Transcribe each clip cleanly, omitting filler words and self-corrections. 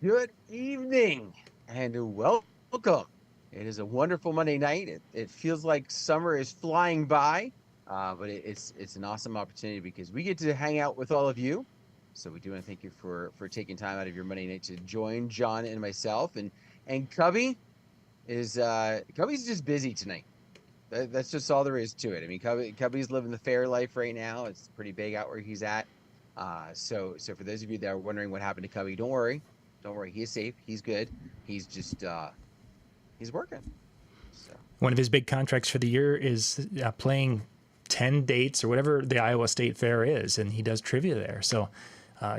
Good evening and welcome. It is a wonderful Monday night. It feels like summer is flying by, but it's an awesome opportunity because we get to hang out with all of you. So we do want to thank you for taking time out of your Monday night to join John and myself. And Cubby's just busy tonight. That's just all there is to it. I mean, Cubby's living the fair life right now. It's pretty big out where he's at. So for those of you that are wondering what happened to Cubby, don't worry. Don't worry. He is safe. He's good. He's just he's working. So one of his big contracts for the year is playing 10 dates or whatever the Iowa State Fair is, and he does trivia there. So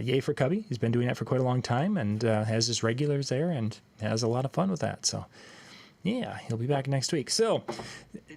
yay for Cubby. He's been doing that for quite a long time and has his regulars there and has a lot of fun with that. So yeah, he'll be back next week. So,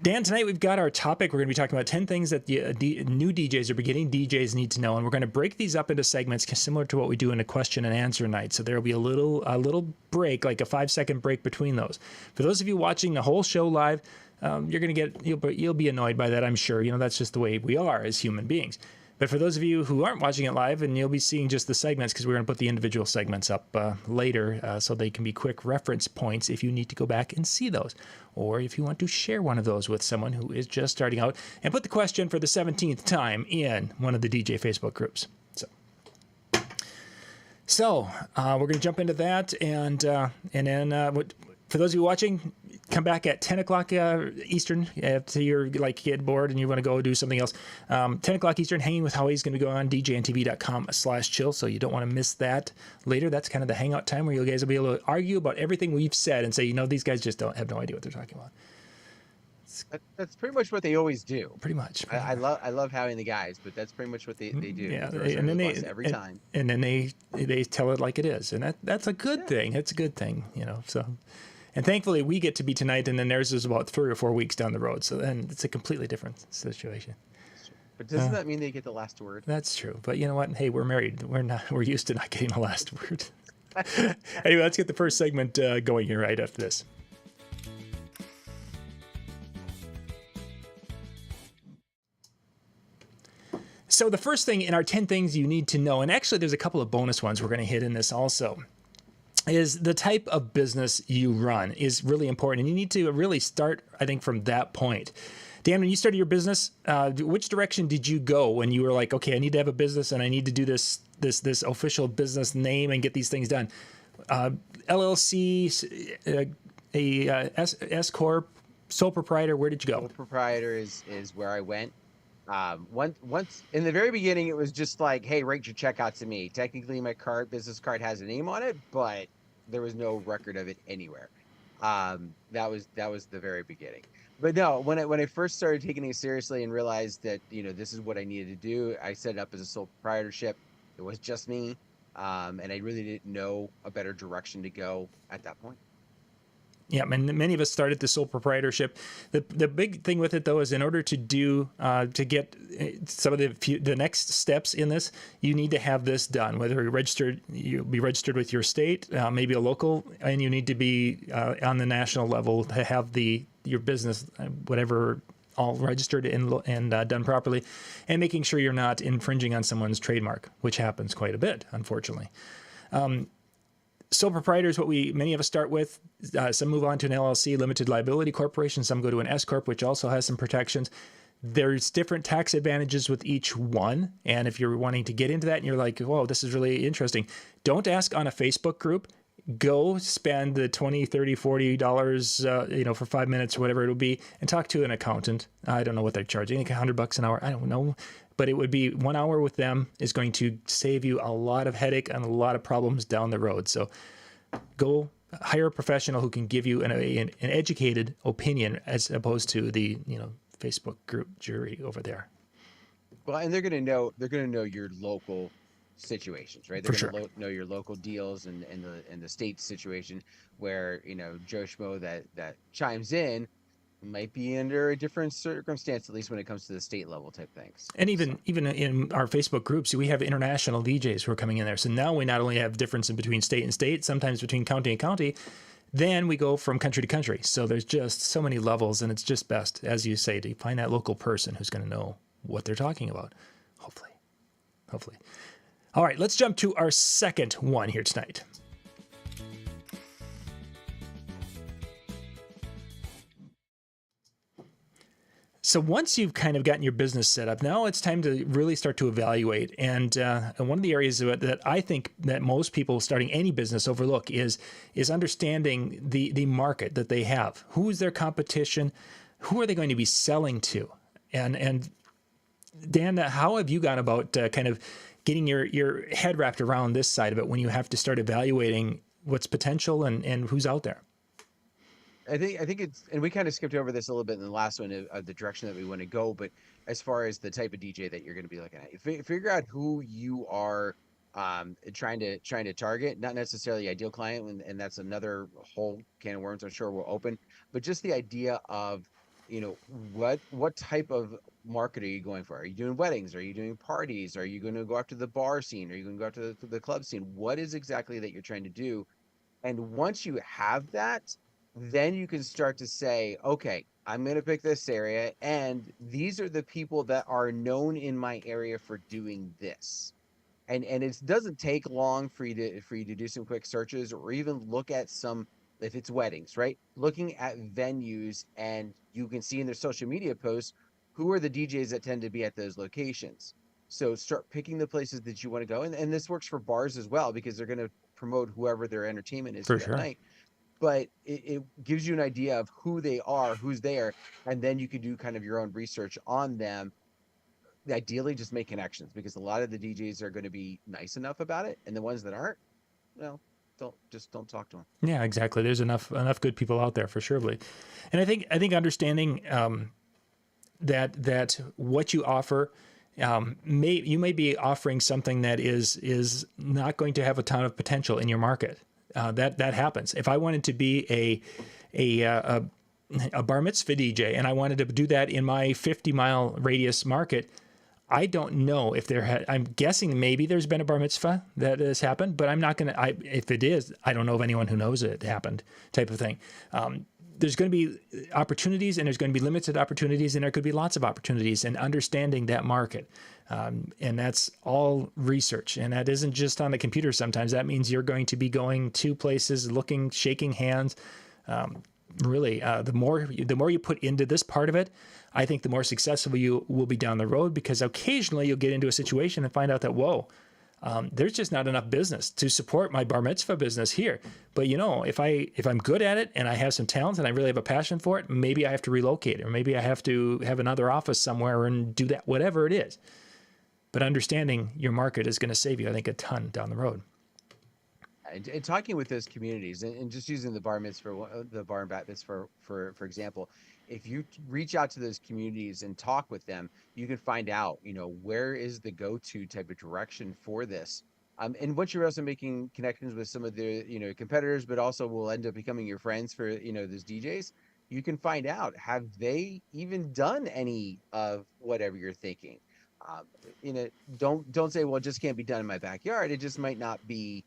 Dan, tonight we've got our topic. We're going to be talking about 10 things that the new DJs or beginning DJs need to know, and we're going to break these up into segments similar to what we do in a question and answer night. So there will be a little break, like a 5-second break between those. For those of you watching the whole show live, you're going to you'll be annoyed by that, I'm sure. You know, that's just the way we are as human beings. But for those of you who aren't watching it live, and you'll be seeing just the segments because we're going to put the individual segments up later so they can be quick reference points if you need to go back and see those. Or if you want to share one of those with someone who is just starting out and put the question for the 17th time in one of the DJ Facebook groups. So we're going to jump into that. And then for those of you watching, come back at 10 o'clock Eastern if you're like kid bored and you want to go do something else. 10 o'clock Eastern, Hanging with Howie is going to go on DJNTV.com/chill, so you don't want to miss that later. That's kind of the hangout time where you guys will be able to argue about everything we've said and say, you know, these guys just don't have no idea what they're talking about. that's pretty much what they always do. Pretty much. I love having the guys, but that's pretty much what they do. Yeah, and then every time. And then they tell it like it is, and that's a good thing. It's a good thing, you know. So. And thankfully, we get to be tonight, and then theirs is about 3 or 4 weeks down the road. So then it's a completely different situation. But doesn't that mean they get the last word? That's true. But you know what? Hey, we're married. We're used to not getting the last word. Anyway, let's get the first segment going here right after this. So the first thing in our 10 things you need to know, and actually there's a couple of bonus ones we're going to hit in this also, is the type of business you run is really important. And you need to really start, I think, from that point. Dan, when you started your business, which direction did you go when you were like, okay, I need to have a business and I need to do this official business name and get these things done? LLC, S Corp, sole proprietor, where did you go? Sole proprietor is where I went. Once in the very beginning, it was just like, hey, write your check out to me. Technically, my business card has a name on it, but there was no record of it anywhere. That was the very beginning. But no, when I first started taking it seriously and realized that, you know, this is what I needed to do, I set it up as a sole proprietorship. It was just me, and I really didn't know a better direction to go at that point. Yeah, and many of us started the sole proprietorship. The big thing with it, though, is in order to do to get some of the next steps in this, you need to have this done. Whether you'll be registered with your state, maybe a local, and you need to be on the national level to have your business, whatever, all registered and done properly, and making sure you're not infringing on someone's trademark, which happens quite a bit, unfortunately. Sole proprietor is what many of us start with. Some move on to an LLC, limited liability corporation. Some go to an S Corp, which also has some protections. There's different tax advantages with each one. And if you're wanting to get into that and you're like, whoa, this is really interesting, don't ask on a Facebook group. Go spend the $20, $30, $40, for 5 minutes or whatever it'll be, and talk to an accountant. I don't know what they're charging, like $100 an hour. I don't know. But it would be 1 hour with them is going to save you a lot of headache and a lot of problems down the road. So go hire a professional who can give you an educated opinion as opposed to the Facebook group jury over there. Well, and they're going to know your local situations, right? They're going to know your local deals and the state situation where Joe Schmo that chimes in might be under a different circumstance, at least when it comes to the state level type things. And even in our Facebook groups, we have international DJs who are coming in there. So now we not only have difference in between state and state, sometimes between county and county, then we go from country to country. So there's just so many levels, and it's just best, as you say, to find that local person who's going to know what they're talking about. Hopefully. All right, let's jump to our second one here tonight. So once you've kind of gotten your business set up, now it's time to really start to evaluate. And one of the areas that I think that most people starting any business overlook is understanding the market that they have. Who is their competition? Who are they going to be selling to? And Dan, how have you gone about kind of getting your head wrapped around this side of it when you have to start evaluating what's potential and who's out there? I think it's, and we kind of skipped over this a little bit in the last one of the direction that we want to go. But as far as the type of DJ that you're going to be looking at, figure out who you are trying to target, not necessarily ideal client, and that's another whole can of worms I'm sure will open. But just the idea of, what type of market are you going for? Are you doing weddings? Are you doing parties? Are you going to go after the bar scene? Are you going to go after the club scene? What is exactly that you're trying to do? And once you have that, then you can start to say, okay, I'm going to pick this area, and these are the people that are known in my area for doing this. And it doesn't take long for you to do some quick searches, or even look at some, if it's weddings, right? Looking at venues, and you can see in their social media posts who are the DJs that tend to be at those locations. So start picking the places that you want to go, and this works for bars as well, because they're going to promote whoever their entertainment is For for that sure. night. But it gives you an idea of who they are, who's there, and then you can do kind of your own research on them. Ideally, just make connections, because a lot of the DJs are going to be nice enough about it, and the ones that aren't, well, don't talk to them. Yeah, exactly. There's enough good people out there for surely. And I think understanding that what you offer, you may be offering something that is not going to have a ton of potential in your market. That happens. If I wanted to be a bar mitzvah DJ and I wanted to do that in my 50-mile radius market, I don't know if I'm guessing maybe there's been a bar mitzvah that has happened, but I'm not going to, if it is, I don't know of anyone who knows it happened, type of thing. There's going to be opportunities, and there's going to be limited opportunities, and there could be lots of opportunities, and understanding that market. And that's all research. And that isn't just on the computer. Sometimes that means you're going to be going to places, looking, shaking hands. Really, the more you put into this part of it, I think the more successful you will be down the road, because occasionally you'll get into a situation and find out that, whoa, there's just not enough business to support my bar mitzvah business here. But if I'm good at it and I have some talent and I really have a passion for it, maybe I have to relocate, or maybe I have to have another office somewhere and do that, whatever it is. But understanding your market is going to save you, I think, a ton down the road. And talking with those communities, and just using the bar mitzvah, the bar and bat mitzvah for example, if you reach out to those communities and talk with them, you can find out, where is the go-to type of direction for this. And once you're also making connections with some of the, competitors, but also will end up becoming your friends for, those DJs, you can find out, have they even done any of whatever you're thinking? Um, don't say, well, it just can't be done in my backyard. It just might not be,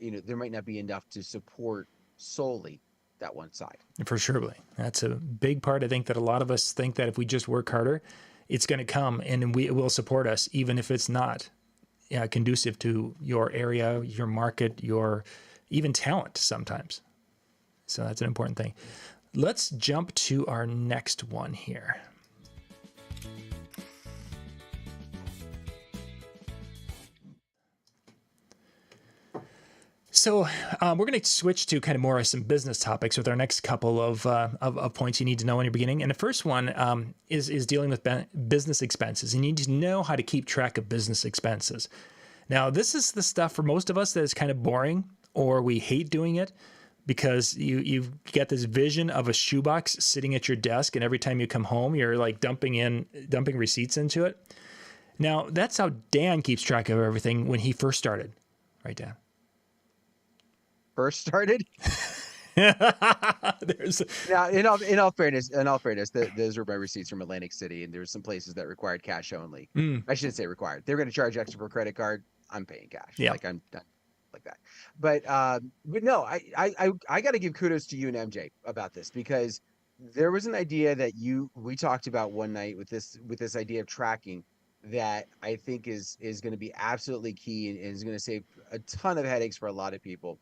there might not be enough to support solely that one side. For surely. That's a big part. I think that a lot of us think that if we just work harder, it's going to come, and it will support us, even if it's not conducive to your area, your market, your even talent sometimes. So that's an important thing. Let's jump to our next one here. So we're going to switch to kind of more some business topics with our next couple of points you need to know in your beginning. And the first one is dealing with business expenses. You need to know how to keep track of business expenses. Now, this is the stuff for most of us that is kind of boring, or we hate doing it, because you've got this vision of a shoebox sitting at your desk, and every time you come home, you're like dumping receipts into it. Now, that's how Dan keeps track of everything when he first started. Right, Dan? First started. There's Now, in all fairness, those were my receipts from Atlantic City, and there's some places that required cash only. I shouldn't say required. They're going to charge extra for credit card. I'm paying cash. Yeah. Like I'm done like that. But no, I got to give kudos to you and MJ about this, because there was an idea that we talked about one night with this idea of tracking that I think is going to be absolutely key, and is going to save a ton of headaches for a lot of people.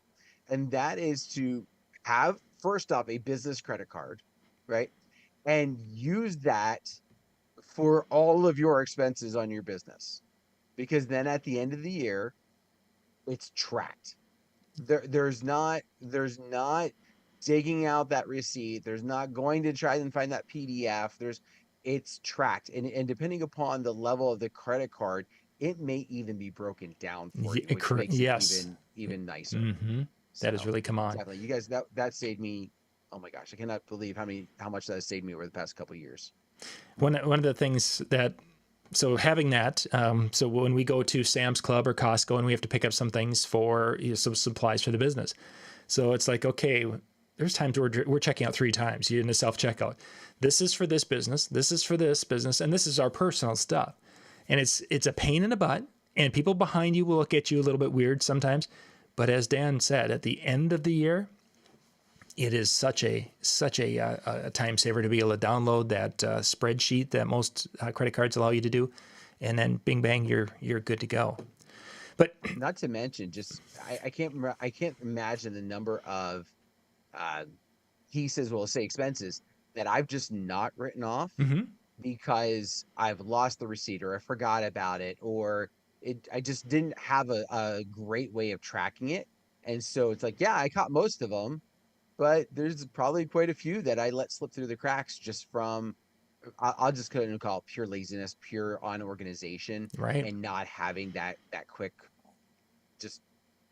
And that is to have, first off, a business credit card, right? And use that for all of your expenses on your business, because then at the end of the year, it's tracked. There's not digging out that receipt. There's not going to try and find that PDF. It's tracked. And depending upon the level of the credit card, it may even be broken down for you, which makes it Yes. even nicer. Mm-hmm. That has So really come on. definitely, you guys, that saved me. Oh my gosh, I cannot believe how much that has saved me over the past couple of years. One of the things that, so having that, so when we go to Sam's Club or Costco and we have to pick up some things for, you know, some supplies for the business, so it's like, okay, there's times we're checking out 3 times in the self checkout. This is for this business, this is for this business, and this is our personal stuff. And it's a pain in the butt, and people behind you will look at you a little bit weird sometimes. But as Dan said, at the end of the year, it is such a time saver to be able to download that spreadsheet that most credit cards allow you to do, and then bing bang, you're good to go. But Not to mention, just I can't imagine the number of uh, pieces, well, say expenses that I've just not written off mm-hmm, because I've lost the receipt or I forgot about it or I just didn't have a great way of tracking it. And so it's like, yeah, I caught most of them, but there's probably quite a few that I let slip through the cracks just from I'll just kind of call it pure laziness, pure unorganization, right. and not having that quick just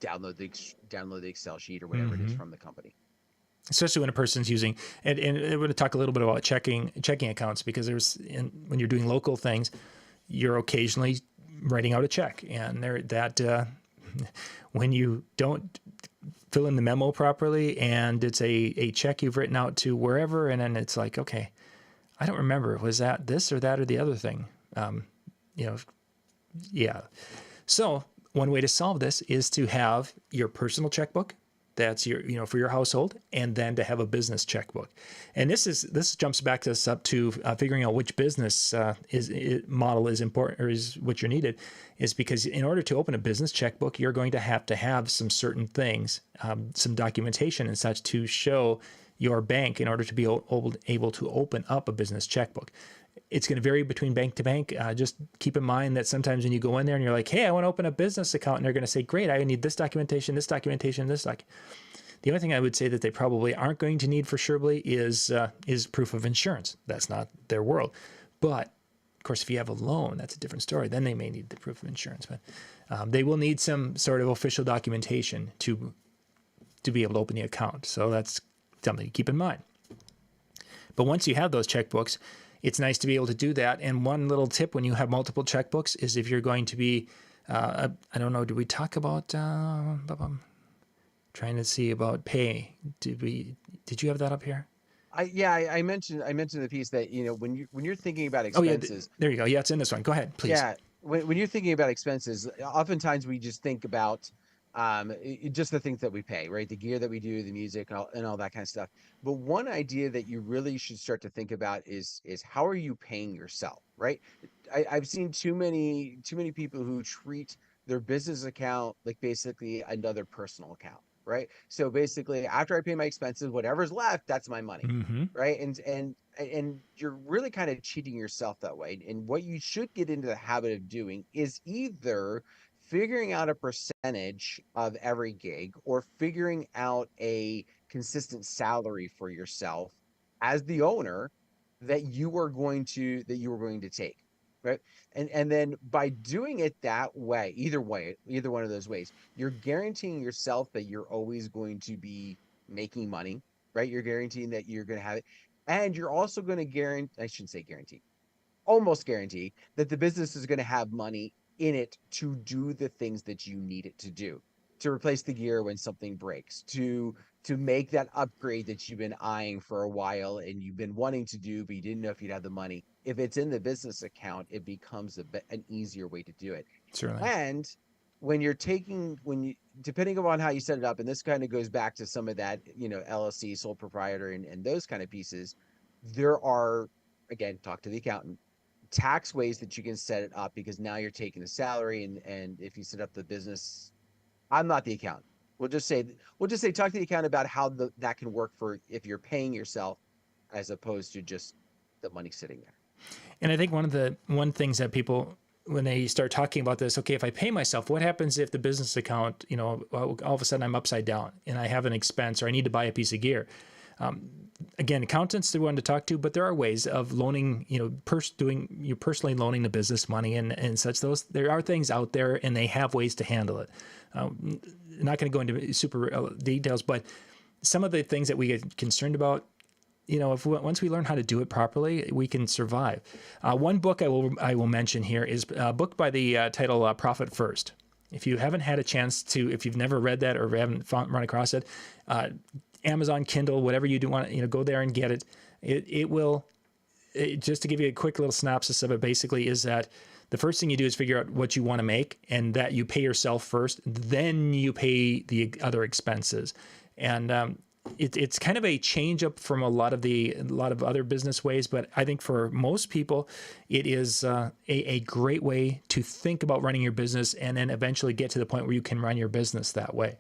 download the Excel sheet or whatever it is Mm-hmm. from the company. Especially when a person's using, and we're going to talk a little bit about checking accounts, because when you're doing local things, you're occasionally writing out a check, and when you don't fill in the memo properly and it's a check you've written out to wherever, and then it's like, okay, I don't remember, was that this or that or the other thing? You know, yeah. So one way to solve this is to have your personal checkbook. That's your, you know, for your household, and then to have a business checkbook. And this jumps back us up to figuring out which business model is important or is what you're needed, is because in order to open a business checkbook, you're going to have some certain things, some documentation and such to show your bank in order to be able to open up a business checkbook. It's going to vary between bank to bank. Just keep in mind that sometimes when you go in there and you're like, hey, I want to open a business account, and they're going to say, great, I need this documentation, this documentation, this doc. The only thing I would say that they probably aren't going to need for surely is proof of insurance. That's not their world. But of course, if you have a loan, that's a different story. Then they may need the proof of insurance. But they will need some sort of official documentation to be able to open the account. So that's something to keep in mind. But once you have those checkbooks, it's nice to be able to do that. And one little tip when you have multiple checkbooks is if you're going to be, I don't know, did we talk about, trying to see about pay? Did you have that up here? I mentioned the piece that, you know, when you're thinking about Oh yeah, expenses, there you go. Yeah, it's in this one. Go ahead, please. yeah, when you're thinking about expenses, oftentimes we just think about just the things that we pay, right? The gear that we do, the music, and all that kind of stuff. But one idea that you really should start to think about is how are you paying yourself, right? I've seen too many people who treat their business account like basically another personal account, right? So basically, after I pay my expenses, whatever's left, that's my money, Mm-hmm. right? And you're really kind of cheating yourself that way. And what you should get into the habit of doing is either figuring out a percentage of every gig or figuring out a consistent salary for yourself as the owner that you are going to take, right? And then by doing it that way, either one of those ways, you're guaranteeing yourself that you're always going to be making money, right? You're guaranteeing that you're going to have it, and you're also going to guarantee, I shouldn't say guarantee, almost guarantee that the business is going to have money in it to do the things that you need it to do, to replace the gear when something breaks, to make that upgrade that you've been eyeing for a while and you've been wanting to do, but you didn't know if you'd have the money. If it's in the business account, it becomes an easier way to do it. Certainly. And when you depending upon how you set it up, and this kind of goes back to some of that, you know, LLC, sole proprietor, and those kind of pieces, there are, again, talk to the accountant, tax ways that you can set it up, because now you're taking a salary, and if you set up the business, I'm not the accountant. We'll just say talk to the accountant about how that can work for if you're paying yourself as opposed to just the money sitting there. And I think one things that people, when they start talking about this, okay, if I pay myself, what happens if the business account, all of a sudden I'm upside down and I have an expense or I need to buy a piece of gear? Again, accountants, they're one to talk to, but there are ways of loaning, you personally loaning the business money and such. There are things out there, and they have ways to handle it. Not going to go into super details, but some of the things that we get concerned about, once we learn how to do it properly, we can survive. One book I will mention here is a book by the title Profit First. If you haven't had a chance to, if you've never read that or haven't run across it, Amazon, Kindle, whatever you do want, go there and get it. Just to give you a quick little synopsis of it, basically is that the first thing you do is figure out what you want to make, and that you pay yourself first, then you pay the other expenses. And it's kind of a change up from a lot of other business ways, but I think for most people, it is a great way to think about running your business, and then eventually get to the point where you can run your business that way.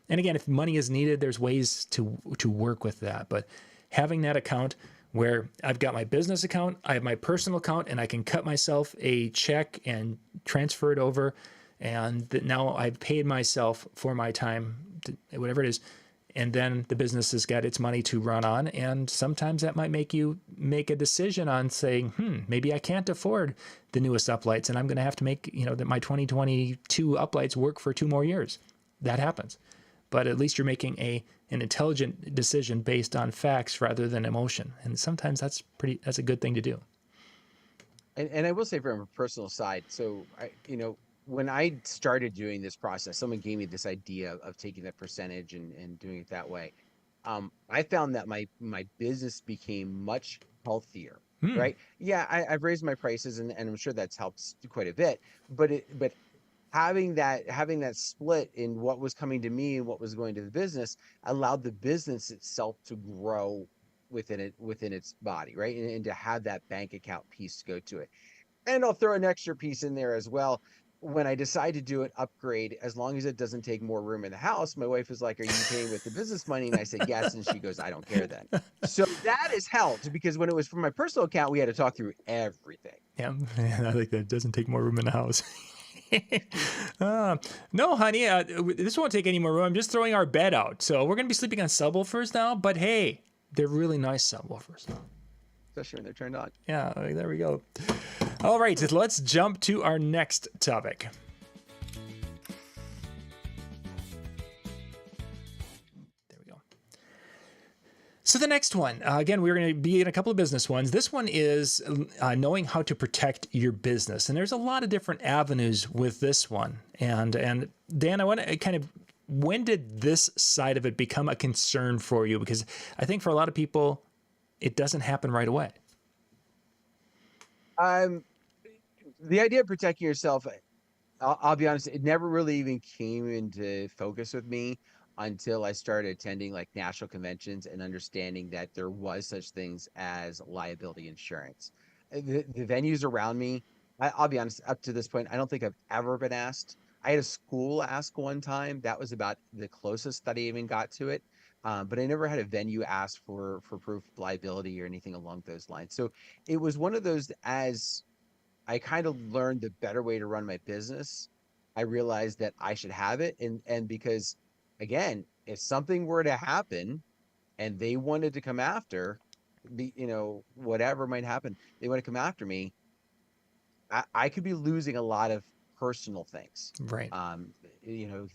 And again, if money is needed, there's ways to work with that. But having that account where I've got my business account, I have my personal account, and I can cut myself a check and transfer it over, and now I've paid myself for my time, whatever it is, and then the business has got its money to run on. And sometimes that might make you make a decision on saying, maybe I can't afford the newest uplights, and I'm going to have to make that my 2022 uplights work for 2 more years. That happens. But at least you're making an intelligent decision based on facts rather than emotion. And sometimes that's a good thing to do. And I will say from a personal side, so when I started doing this process, someone gave me this idea of taking that percentage and doing it that way. I found that my business became much healthier, right? Yeah, I've raised my prices, and I'm sure that's helped quite a bit. But having that split in what was coming to me and what was going to the business allowed the business itself to grow within its body, right? And to have that bank account piece to go to it. And I'll throw an extra piece in there as well. When I decide to do an upgrade, as long as it doesn't take more room in the house, my wife is like, "Are you paying with the business money?" And I said, "Yes." And she goes, "I don't care then." So that has helped, because when it was from my personal account, we had to talk through everything. Yeah, I like that. It doesn't take more room in the house. No, honey, this won't take any more room. I'm just throwing our bed out. So we're going to be sleeping on subwoofers now. But hey, they're really nice subwoofers. Especially when they're turned on. Yeah, there we go. All right, let's jump to our next topic. There we go. So the next one, again, we're going to be in a couple of business ones. This one is knowing how to protect your business. And there's a lot of different avenues with this one. And Dan, I want to kind of, when did this side of it become a concern for you? Because I think for a lot of people, it doesn't happen right away. The idea of protecting yourself, I'll be honest, it never really even came into focus with me until I started attending like national conventions and understanding that there was such things as liability insurance. The venues around me, I'll be honest, up to this point, I don't think I've ever been asked. I had a school ask one time. That was about the closest that I even got to it. But I never had a venue ask for proof of liability or anything along those lines. So it was one of those, as I kind of learned the better way to run my business, I realized that I should have it. And because, again, if something were to happen and they wanted to come after whatever might happen, they want to come after me, I could be losing a lot of personal things. Right.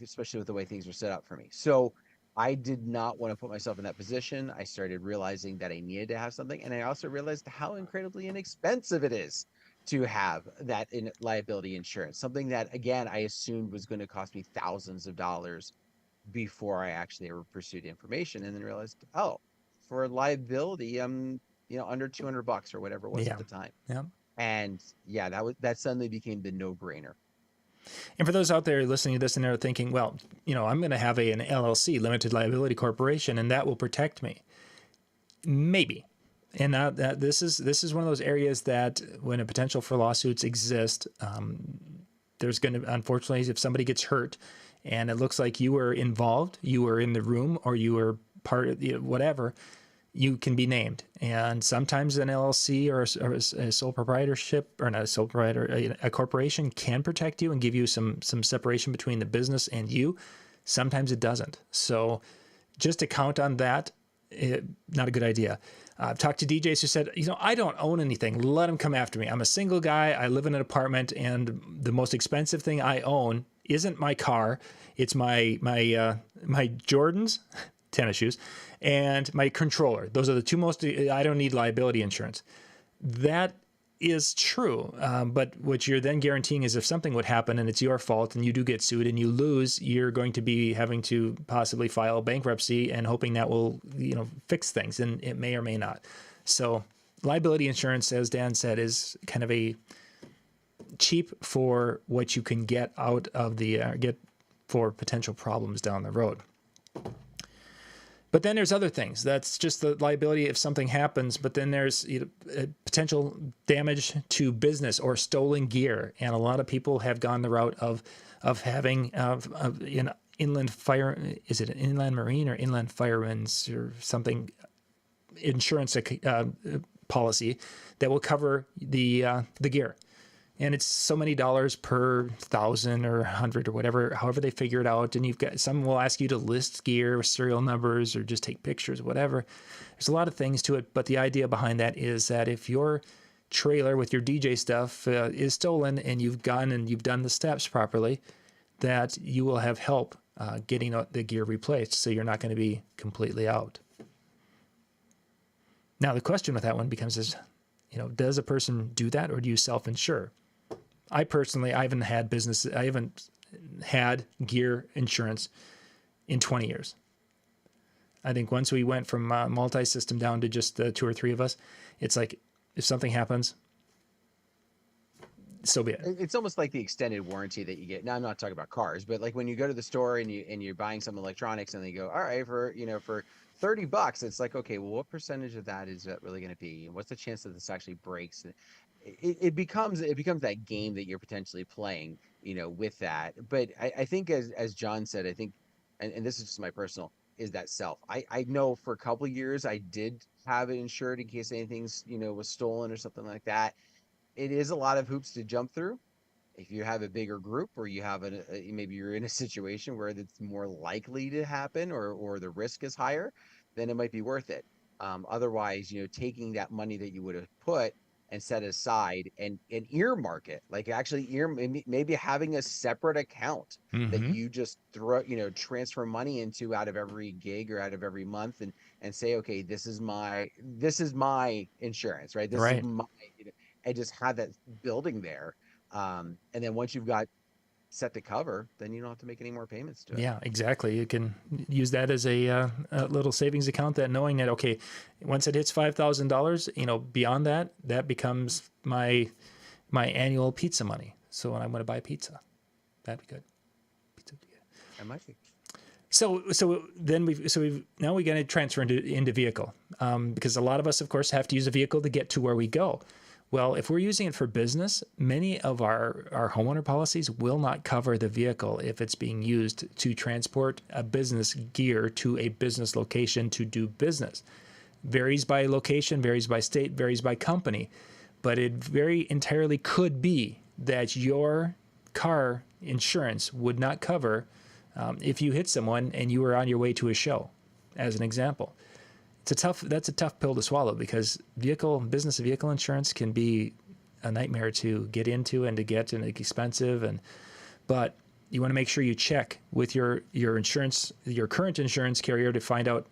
Especially with the way things are set up for me. So I did not want to put myself in that position. I started realizing that I needed to have something. And I also realized how incredibly inexpensive it is to have that in liability insurance, something that, again, I assumed was going to cost me thousands of dollars before I actually ever pursued information, and then realized, oh, for liability, I'm, under $200 or whatever it was at the time. Yeah. And yeah, that suddenly became the no-brainer. And for those out there listening to this and they're thinking, well, I'm going to have an LLC, limited liability corporation, and that will protect me. Maybe. And this is one of those areas that when a potential for lawsuits exist, there's going to, unfortunately, if somebody gets hurt and it looks like you were involved, you were in the room, or you were part of whatever, you can be named. And sometimes an LLC or a sole proprietorship, or not a sole proprietor, a corporation can protect you and give you some separation between the business and you. Sometimes it doesn't. So just to count on that, not a good idea. I've talked to DJs who said, I don't own anything. Let them come after me. I'm a single guy. I live in an apartment, and the most expensive thing I own isn't my car. It's my Jordans, tennis shoes, and my controller. Those are the two most. I don't need liability insurance. That is true, but what you're then guaranteeing is if something would happen and it's your fault and you do get sued and you lose, you're going to be having to possibly file bankruptcy and hoping that will fix things, and it may or may not. So liability insurance, as Dan said, is kind of a cheap for what you can get out of the get for potential problems down the road. But then there's other things. That's just the liability if something happens. But then there's potential damage to business or stolen gear. And a lot of people have gone the route of having an inland fire. Is it an inland marine or inland fireman's or something insurance policy that will cover the gear. And it's so many dollars per 1,000 or 100 or whatever, however they figure it out. And you've got some will ask you to list gear, serial numbers, or just take pictures, whatever. There's a lot of things to it. But the idea behind that is that if your trailer with your DJ stuff is stolen and you've gone and you've done the steps properly, that you will have help getting the gear replaced. So you're not going to be completely out. Now, the question with that one becomes does a person do that, or do you self-insure? I haven't had gear insurance in 20 years. I think once we went from multi-system down to just the 2 or 3 of us, it's like if something happens, so be it. It's almost like the extended warranty that you get. Now, I'm not talking about cars, but like when you go to the store and you're buying some electronics and they go, all right, for $30, it's like, okay, well, what percentage of that is that really going to be? And what's the chance that this actually breaks? It becomes that game that you're potentially playing, with that. But I think as John said, I think, and this is just my personal, is that self. I know for a couple of years I did have it insured in case anything's, was stolen or something like that. It is a lot of hoops to jump through. If you have a bigger group, or you have maybe you're in a situation where it's more likely to happen, or the risk is higher, then it might be worth it. Otherwise, taking that money that you would have put and set aside and earmark it, like actually maybe having a separate account that you just throw, transfer money into out of every gig or out of every month, and say, okay, this is my insurance, right? This is my, and just have that building there. And then once you've got set to cover, then you don't have to make any more payments to it. Yeah, exactly. You can use that as a little savings account, that knowing that, okay, once it hits $5,000, beyond that becomes my annual pizza money. So when I'm going to buy pizza, that'd be good. Pizza would be good. That might be. So then we've now we got to transfer into vehicle, because a lot of us, of course, have to use a vehicle to get to where we go. Well, if we're using it for business, many of our homeowner policies will not cover the vehicle if it's being used to transport a business gear to a business location to do business. Varies by location, varies by state, varies by company, but it very entirely could be that your car insurance would not cover if you hit someone and you were on your way to a show, as an example. That's a tough pill to swallow, because business vehicle insurance can be a nightmare to get into and to get, and expensive. But you want to make sure you check with your insurance, your current insurance carrier, to find out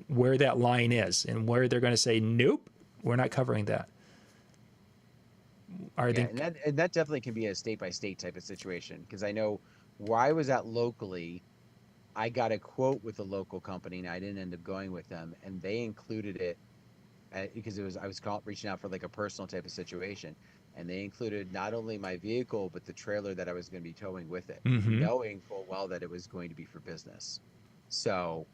where that line is and where they're going to say, nope, we're not covering that. And that definitely can be a state by state type of situation, because I know where I was at locally, I got a quote with a local company, and I didn't end up going with them, and they included it because I was reaching out for like a personal type of situation, and they included not only my vehicle but the trailer that I was going to be towing with it, knowing full well that it was going to be for business. So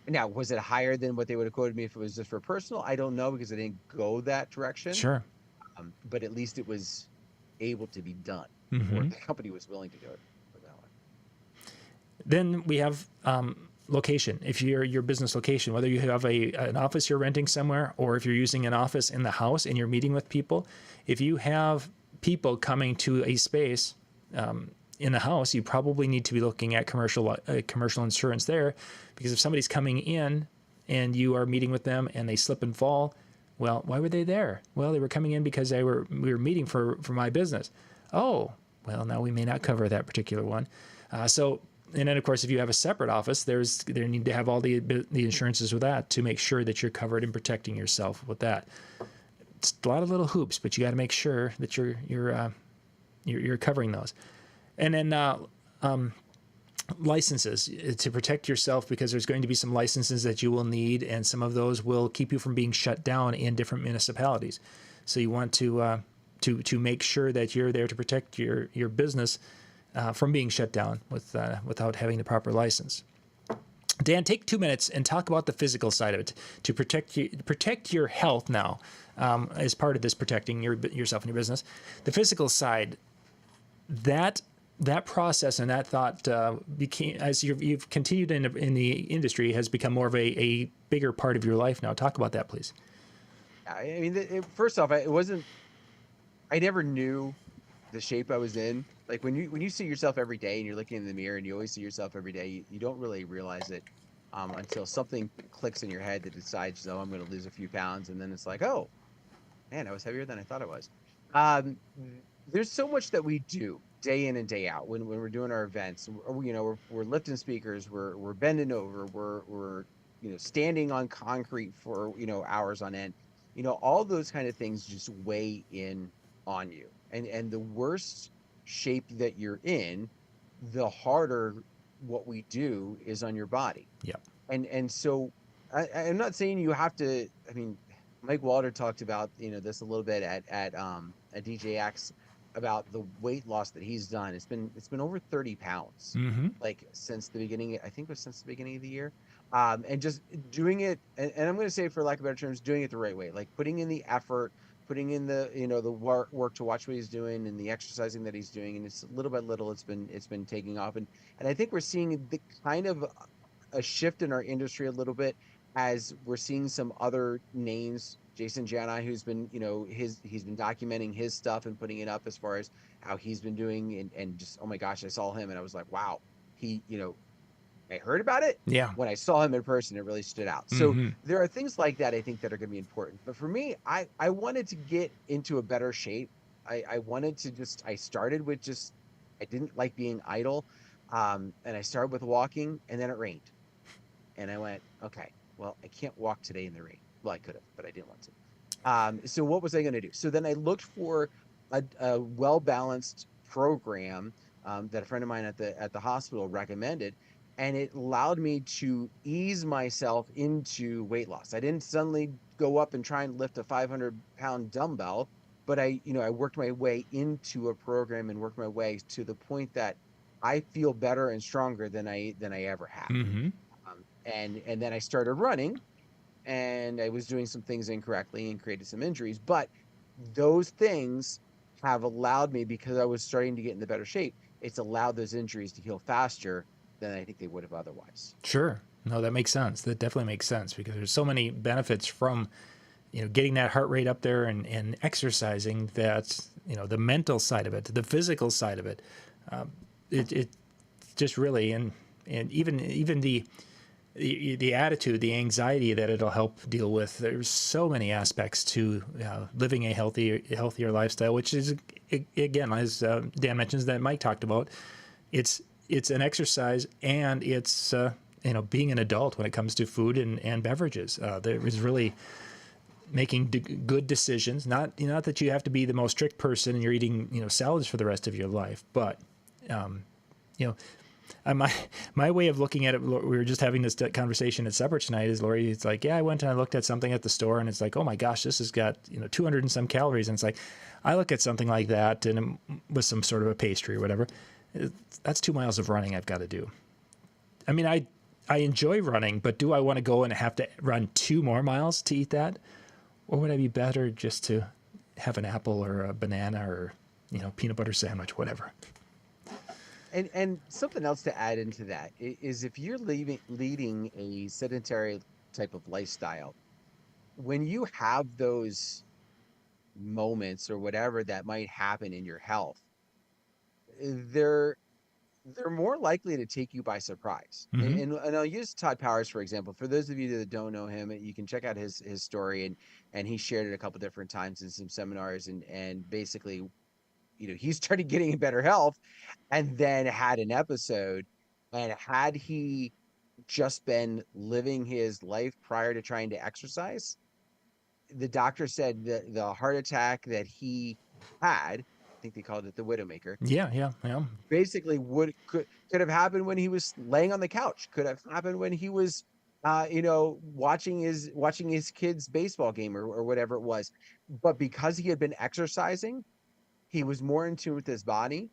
now, was it higher than what they would have quoted me if it was just for personal? I don't know, because I didn't go that direction. Sure. But at least it was able to be done, or the company was willing to do it. Then we have location, if you're your business location, whether you have an office you're renting somewhere, or if you're using an office in the house and you're meeting with people, if you have people coming to a space in the house, you probably need to be looking at commercial insurance there, because if somebody's coming in and you are meeting with them and they slip and fall, well, why were they there? Well, they were coming in because we were meeting for my business. Oh, well, now we may not cover that particular one. And then, of course, if you have a separate office, there need to have all the insurances with that to make sure that you're covered and protecting yourself with that. It's a lot of little hoops, but you got to make sure that you're covering those. And then licenses to protect yourself, because there's going to be some licenses that you will need, and some of those will keep you from being shut down in different municipalities. So you want to make sure that you're there to protect your business from being shut down without having the proper license. Dan, take 2 minutes and talk about the physical side of it to protect your health now, as part of this protecting yourself and your business. The physical side, that process and that thought became, as you've continued in the industry, has become more of a bigger part of your life now. Talk about that, please. I mean, first off, I never knew the shape I was in. Like when you see yourself every day and you're looking in the mirror and you always see yourself every day, you don't really realize it until something clicks in your head that decides, oh, I'm going to lose a few pounds. And then it's like, oh, man, I was heavier than I thought I was. There's so much that we do day in and day out when we're doing our events. We're lifting speakers, we're bending over, we're standing on concrete for hours on end. All those kind of things just weigh in on you. And the worse shape that you're in, the harder what we do is on your body. Yeah. And so I'm not saying you have to. I mean, Mike Walter talked about this a little bit at DJX about the weight loss that he's done. It's been over 30 pounds, like since the beginning. I think it was since the beginning of the year, and just doing it. And I'm going to say, for lack of better terms, doing it the right way, like putting in the effort, putting in the the work to watch what he's doing and the exercising that he's doing, and it's little by little it's been taking off, and I think we're seeing the kind of a shift in our industry a little bit, as we're seeing some other names. Jason Janai, who's been he's been documenting his stuff and putting it up as far as how he's been doing, and just, oh my gosh, I saw him and I was like, wow, he I heard about it. Yeah. When I saw him in person, it really stood out. So there are things like that, I think, that are going to be important. But for me, I wanted to get into a better shape. I wanted to I started with I didn't like being idle. And I started with walking, and then it rained. And I went, okay, well, I can't walk today in the rain. Well, I could have, but I didn't want to. So what was I going to do? So then I looked for a well-balanced program that a friend of mine at the hospital recommended. And it allowed me to ease myself into weight loss. I didn't suddenly go up and try and lift a 500-pound dumbbell, but I worked my way into a program and worked my way to the point that I feel better and stronger than I ever have. And then I started running, and I was doing some things incorrectly and created some injuries. But those things have allowed me, because I was starting to get into better shape, it's allowed those injuries to heal faster than I think they would have otherwise. Sure. No, that makes sense. That definitely makes sense, because there's so many benefits from, getting that heart rate up there and exercising, that, the mental side of it, the physical side of it, it just really, and even the attitude, the anxiety that it'll help deal with. There's so many aspects to living a healthier lifestyle, which is, again, as Dan mentions, that Mike talked about, it's an exercise, and it's being an adult when it comes to food and beverages. There is really making good decisions. Not that you have to be the most strict person and you're eating salads for the rest of your life, but my way of looking at it, we were just having this conversation at supper tonight, is Lori, it's like, yeah, I went and I looked at something at the store, and it's like, oh my gosh, this has got 200 and some calories, and it's like, I look at something like that and with some sort of a pastry or whatever, that's 2 miles of running I've got to do. I mean, I enjoy running, but do I want to go and have to run 2 more miles to eat that? Or would I be better just to have an apple or a banana or, peanut butter sandwich, whatever? And something else to add into that is if you're leading a sedentary type of lifestyle, when you have those moments or whatever that might happen in your health, they're they're more likely to take you by surprise. Hmm. And I'll use Todd Powers for example. For those of you that don't know him, you can check out his story, and he shared it a couple different times in some seminars, and basically, he started getting in better health and then had an episode. And had he just been living his life prior to trying to exercise, the doctor said that the heart attack that he had, I think they called it the Widowmaker, Yeah, yeah, yeah. basically could have happened when he was laying on the couch, could have happened when he was watching his kids baseball game, or whatever it was. But because he had been exercising, he was more in tune with his body,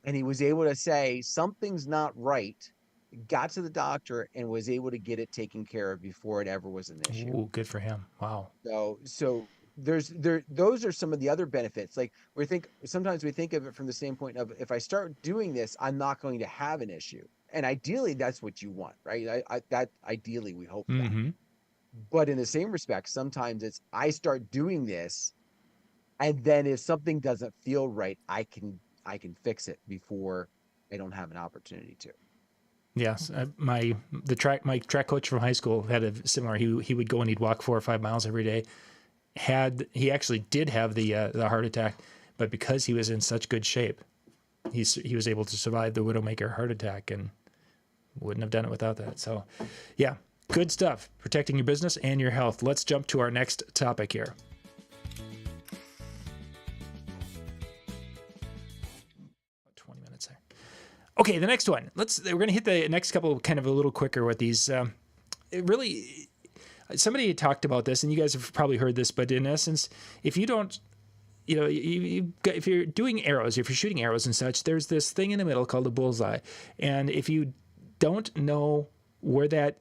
and he was able to say something's not right, got to the doctor, and was able to get it taken care of before it ever was an issue. Ooh, good for him. Wow. So those are some of the other benefits. Like, sometimes we think of it from the standpoint of, if I start doing this, I'm not going to have an issue. And ideally that's what you want, right? That ideally we hope that. Hmm. But in the same respect, sometimes it's, I start doing this, and then if something doesn't feel right, I can fix it before I don't have an opportunity to. Yes, my track coach from high school had a similar. He would go and he'd walk 4 or 5 miles every day. He actually did have the heart attack, but because he was in such good shape, he was able to survive the Widowmaker heart attack, and wouldn't have done it without that. So, yeah, good stuff. Protecting your business and your health. Let's jump to our next topic here. About 20 minutes there. Okay, the next one. We're going to hit the next couple kind of a little quicker with these. Really, somebody talked about this, and you guys have probably heard this, but in essence, if you don't, if you're doing arrows, if you're shooting arrows and such, there's this thing in the middle called a bullseye. And if you don't know where that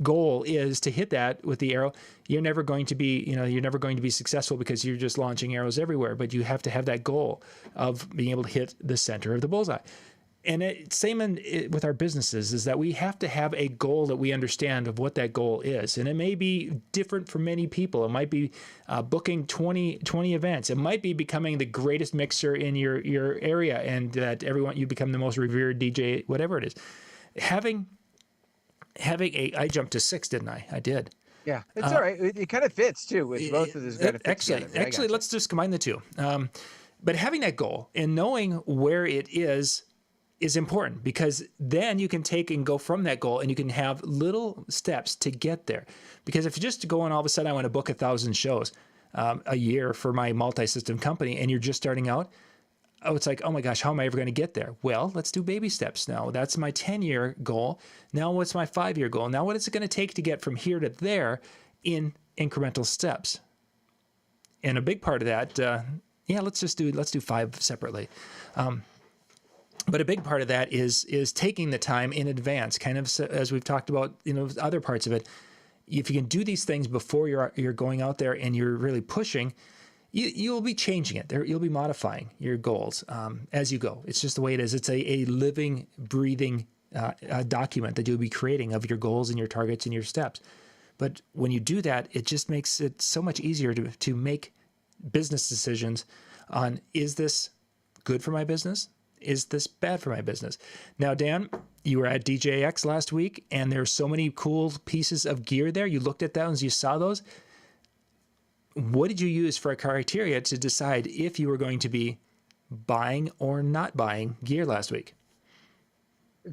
goal is to hit that with the arrow, you're never going to be successful, because you're just launching arrows everywhere. But you have to have that goal of being able to hit the center of the bullseye. And same with our businesses, is that we have to have a goal that we understand of what that goal is. And it may be different for many people. It might be booking 20 events. It might be becoming the greatest mixer in your area, and that you become the most revered DJ, whatever it is. Having I jumped to 6, didn't I? I did. Yeah, it's all right. It kind of fits too with both of those kind of fits together. Actually, let's just combine the two. But having that goal and knowing where it is important, because then you can take and go from that goal, and you can have little steps to get there. Because if you just go and all of a sudden I want to book 1,000 shows a year for my multi-system company, and you're just starting out, it's like, oh my gosh, how am I ever going to get there? Well, let's do baby steps now. That's my 10-year goal. Now what's my 5-year goal? Now what is it going to take to get from here to there in incremental steps? And a big part of that, let's do 5 separately. But a big part of that is taking the time in advance, kind of as we've talked about, other parts of it. If you can do these things before you're going out there and you're really pushing, you'll be changing it. You'll be modifying your goals as you go. It's just the way it is. It's a living, breathing document that you'll be creating of your goals and your targets and your steps. But when you do that, it just makes it so much easier to make business decisions on, is this good for my business? Is this bad for my business? Now, Dan, you were at DJX last week, and there's so many cool pieces of gear there. You looked at those, you saw those. What did you use for a criteria to decide if you were going to be buying or not buying gear last week?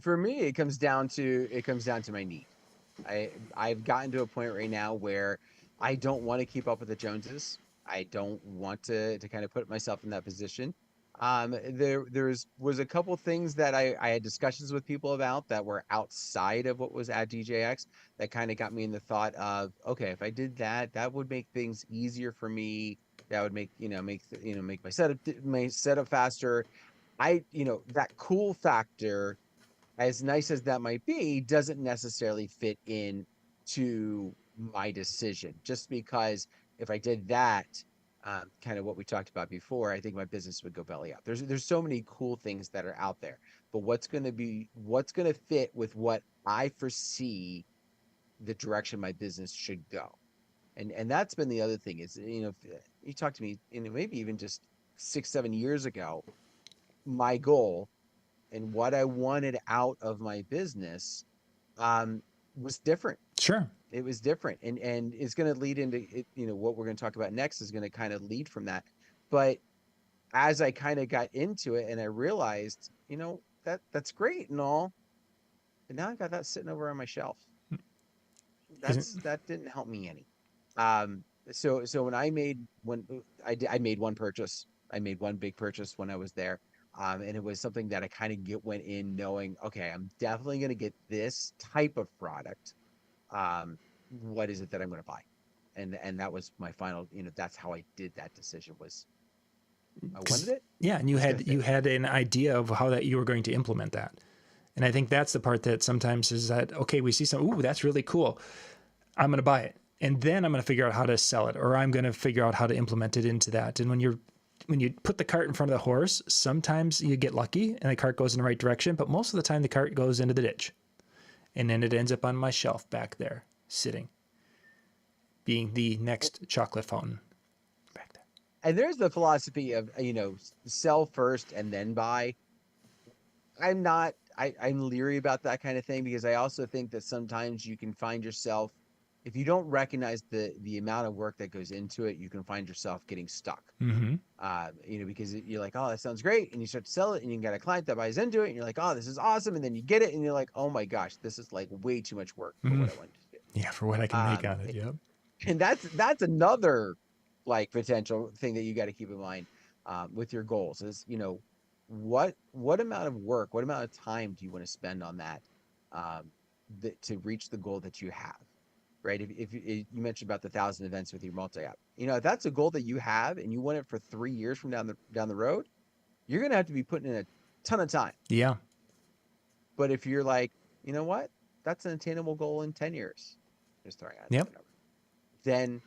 For me, it comes down to my need. I've gotten to a point right now where I don't want to keep up with the Joneses. I don't want to kind of put myself in that position. There was a couple things that I had discussions with people about that were outside of what was at DJX, that kind of got me in the thought of, okay, if I did that, that would make things easier for me. That would make my setup faster. That cool factor, as nice as that might be, doesn't necessarily fit in to my decision, just because if I did that, kind of what we talked about before, I think my business would go belly up. There's so many cool things that are out there, but what's going to fit with what I foresee the direction my business should go. And that's been the other thing is, if you talk to me, maybe even just 6, 7 years ago, my goal and what I wanted out of my business was different. Sure. It was different, and it's going to lead into it, what we're going to talk about next is going to kind of lead from that. But as I kind of got into it and I realized, that's great and all, but now I got that sitting over on my shelf. That didn't help me any. So when I made one purchase, I made one big purchase when I was there. And it was something that I kind of went in knowing, okay, I'm definitely going to get this type of product. What is it that I'm going to buy? And that was my final, that's how I did that decision was I wanted it. Yeah. And you had an idea of how that you were going to implement that. And I think that's the part that sometimes is that, okay, we see something, ooh, that's really cool. I'm going to buy it. And then I'm going to figure out how to sell it, or I'm going to figure out how to implement it into that. And when you put the cart in front of the horse, sometimes you get lucky and the cart goes in the right direction, but most of the time the cart goes into the ditch. And then it ends up on my shelf back there, sitting, being the next chocolate fountain back there. And there's the philosophy of, sell first and then buy. I'm leery about that kind of thing because I also think that sometimes you can find yourself, if you don't recognize the amount of work that goes into it, you can find yourself getting stuck. Mm-hmm. Because you're like, oh, that sounds great. And you start to sell it and you get a client that buys into it and you're like, oh, this is awesome. And then you get it and you're like, oh my gosh, this is like way too much work for what I wanted to do. Yeah, for what I can make on it. Yep. And that's another like potential thing that you got to keep in mind with your goals is, what amount of work, what amount of time do you want to spend on that, to reach the goal that you have? Right. If you mentioned about the 1,000 events with your multi-app, if that's a goal that you have and you want it for 3 years from down the road, you're going to have to be putting in a ton of time. Yeah. But if you're like, you know what, that's an attainable goal in 10 years, just throwing out yep. Then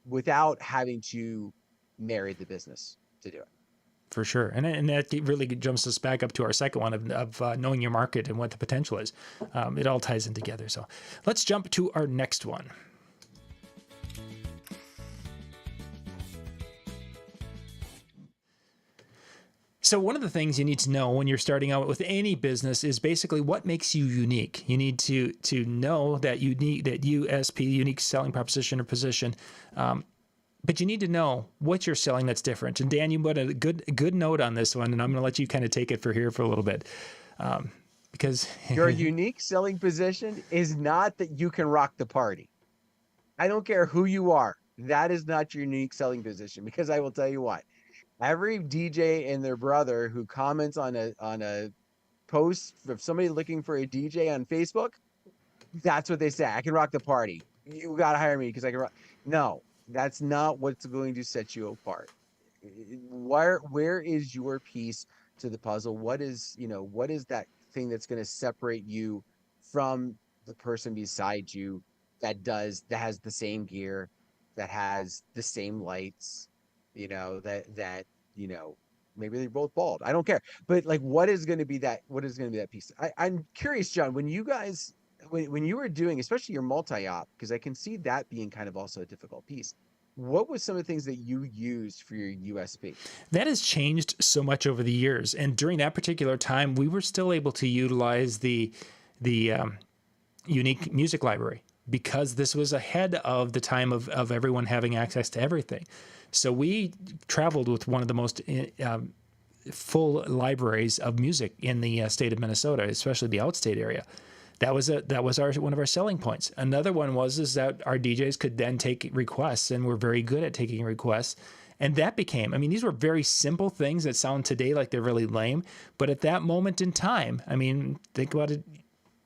without having to marry the business to do it. For sure. And that really jumps us back up to our second one of knowing your market and what the potential is. It all ties in together. So let's jump to our next one. So one of the things you need to know when you're starting out with any business is basically what makes you unique. You need to know that USP, unique selling proposition or position. But you need to know what you're selling that's different. And Dan, you put a good note on this one, and I'm going to let you kind of take it for a little bit. Because your unique selling position is not that you can rock the party. I don't care who you are. That is not your unique selling position, because I will tell you what. Every DJ and their brother who comments on a post of somebody looking for a DJ on Facebook, that's what they say. I can rock the party. You got to hire me because I can rock. No. That's not what's going to set you apart. Where is your piece to the puzzle? What is that thing that's going to separate you from the person beside you that has the same gear, that has the same lights, that maybe they're both bald. I don't care. But like, what is going to be that piece? I'm curious, John, when you guys, when you were doing, especially your multi-op, because I can see that being kind of also a difficult piece. What was some of the things that you used for your USP? That has changed so much over the years. And during that particular time, we were still able to utilize the unique music library, because this was ahead of the time of everyone having access to everything. So we traveled with one of the most full libraries of music in the state of Minnesota, especially the outstate area. That was one of our selling points. Another one is that our DJs could then take requests, and we're very good at taking requests. And that became, these were very simple things that sound today like they're really lame, but at that moment in time, think about it.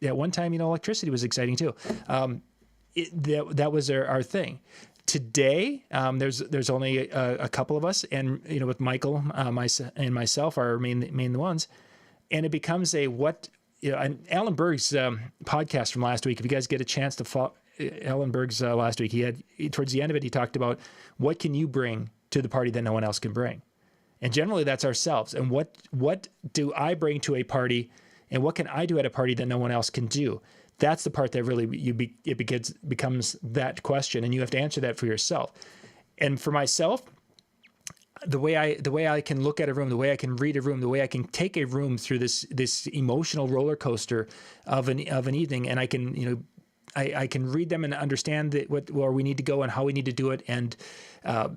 At one time, electricity was exciting too. That was our thing. Today, there's only a couple of us, and with Michael, and myself are main ones, and it becomes and Alan Berg's podcast from last week. If you guys get a chance to follow Alan Berg's last week, towards the end of it, he talked about what can you bring to the party that no one else can bring. And generally that's ourselves. And what do I bring to a party, and what can I do at a party that no one else can do? That's the part that really becomes that question, and you have to answer that for yourself. And for myself, the way I can look at a room, the way I can read a room, the way I can take a room through this emotional roller coaster of an evening, and I can I can read them and understand where we need to go and how we need to do it. And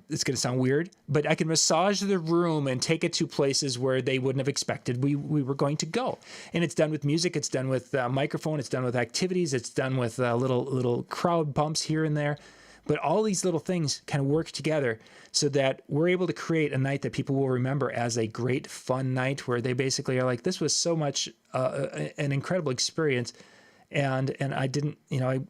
it's going to sound weird, but I can massage the room and take it to places where they wouldn't have expected we were going to go. And it's done with music. It's done with microphone. It's done with activities. It's done with little crowd bumps here and there. But all these little things kind of work together so that we're able to create a night that people will remember as a great, fun night where they basically are like, this was so much an incredible experience. And I didn't,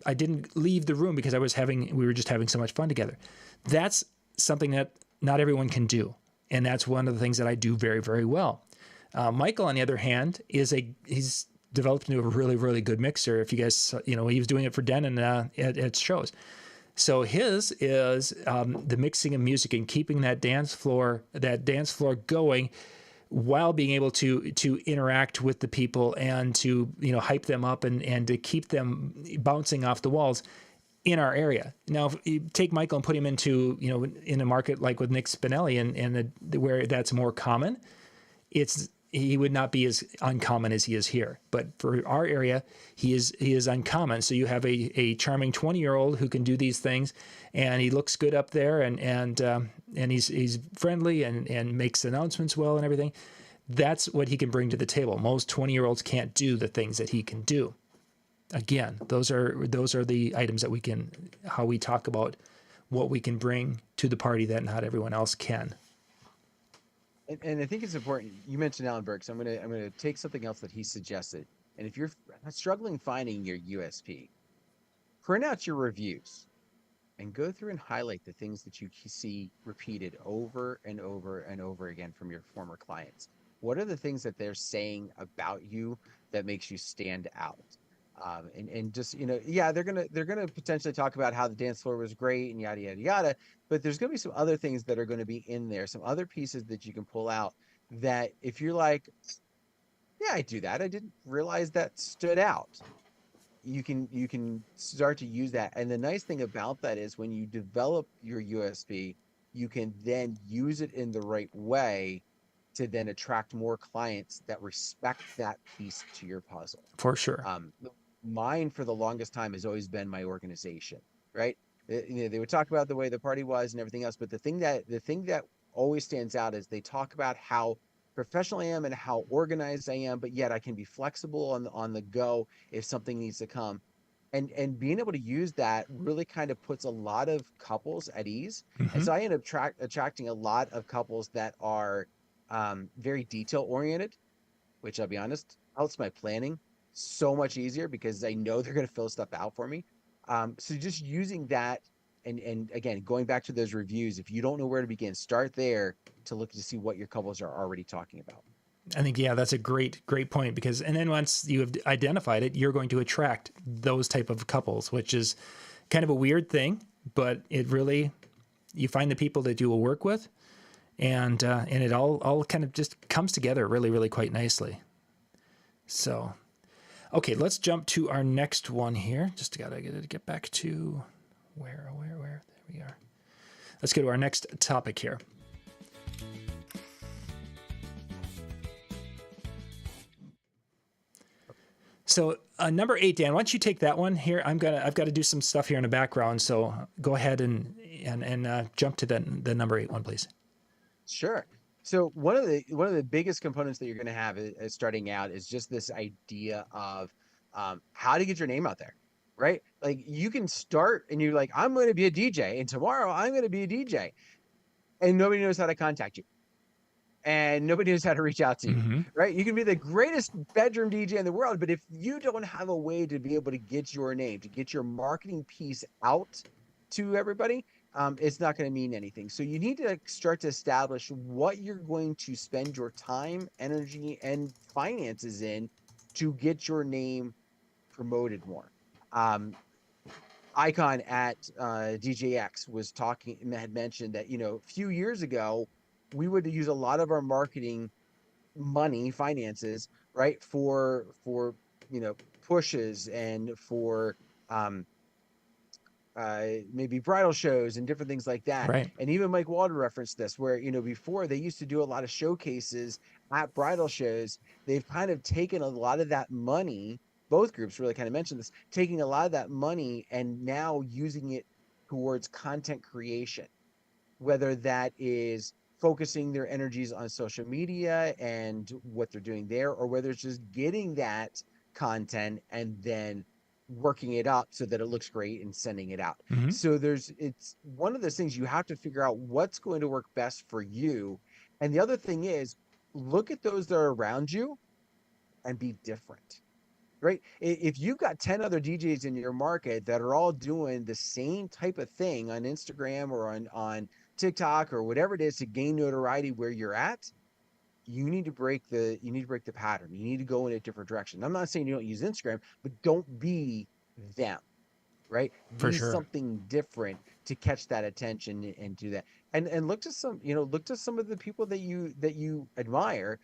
I didn't leave the room because we were just having so much fun together. That's something that not everyone can do. And that's one of the things that I do very, very well. Michael, on the other hand, he's developed into a really, really good mixer. If you guys, he was doing it for Denon at shows. So his is the mixing of music and keeping that dance floor going, while being able to interact with the people and to hype them up and to keep them bouncing off the walls in our area. Now, if you take Michael and put him into in a market like with Nick Spinelli and where that's more common, he would not be as uncommon as he is here. But for our area, he is uncommon. So you have a charming 20-year-old who can do these things, and he looks good up there, and he's friendly and makes announcements well and everything. That's what he can bring to the table. Most 20-year-olds can't do the things that he can do. Again, those are the items that how we talk about what we can bring to the party that not everyone else can. And I think it's important. You mentioned Alan Burke, so I'm gonna take something else that he suggested. And if you're struggling finding your USP, print out your reviews and go through and highlight the things that you see repeated over and over and over again from your former clients. What are the things that they're saying about you that makes you stand out? And just they're gonna potentially talk about how the dance floor was great and yada yada yada, but there's gonna be some other things that are gonna be in there, some other pieces that you can pull out that if you're like, yeah, I do that, I didn't realize that stood out. You can start to use that. And the nice thing about that is when you develop your USB, you can then use it in the right way to then attract more clients that respect that piece to your puzzle. For sure. Mine for the longest time has always been my organization, right? They would talk about the way the party was and everything else, but the thing that always stands out is they talk about how professional I am and how organized I am, but yet I can be flexible on the go if something needs to come. And being able to use that really kind of puts a lot of couples at ease. Mm-hmm. And so I end up attracting a lot of couples that are very detail oriented, which I'll be honest, helps my planning so much easier because I know they're going to fill stuff out for me. So just using that and again, going back to those reviews, if you don't know where to begin, start there to look to see what your couples are already talking about. I think, yeah, that's a great point and then once you have identified it, you're going to attract those type of couples, which is kind of a weird thing, but it really, you find the people that you will work with and it all kind of just comes together really, really quite nicely. So, okay, let's jump to our next one here. Just gotta get back to where there we are. Let's go to our next topic here. So number 8, Dan, why don't you take that one here? I've got to do some stuff here in the background. So go ahead and jump to the number 8 one, please. Sure. So one of the biggest components that you're going to have starting out is just this idea of how to get your name out there, right? Like you can start and you're like, I'm going to be a DJ, and tomorrow I'm going to be a DJ, and nobody knows how to contact you, and nobody knows how to reach out to you, Mm-hmm. right? You can be the greatest bedroom DJ in the world, but if you don't have a way to be able to get your name, to get your marketing piece out to everybody, it's not going to mean anything. So you need to start to establish what you're going to spend your time, energy, and finances in to get your name promoted more. Icon at DJX had mentioned that, a few years ago, we would use a lot of our marketing money, finances, right, for pushes and for um maybe bridal shows and different things like that. Right. And even Mike Walden referenced this, where before they used to do a lot of showcases at bridal shows. They've kind of taken a lot of that money. Both groups really kind of mentioned this, taking a lot of that money and now using it towards content creation, whether that is focusing their energies on social media and what they're doing there, or whether it's just getting that content and then working it up so that it looks great and sending it out. Hmm. So it's one of those things, you have to figure out what's going to work best for you. And the other thing is, look at those that are around you and be different. Right? If you've got 10 other DJs in your market that are all doing the same type of thing on Instagram or on TikTok or whatever it is to gain notoriety where you're at, you need to break the pattern. You need to go in a different direction. I'm not saying you don't use Instagram, but don't be them, right? For Be sure. something different to catch that attention and do that. And look to some of the people that you admire.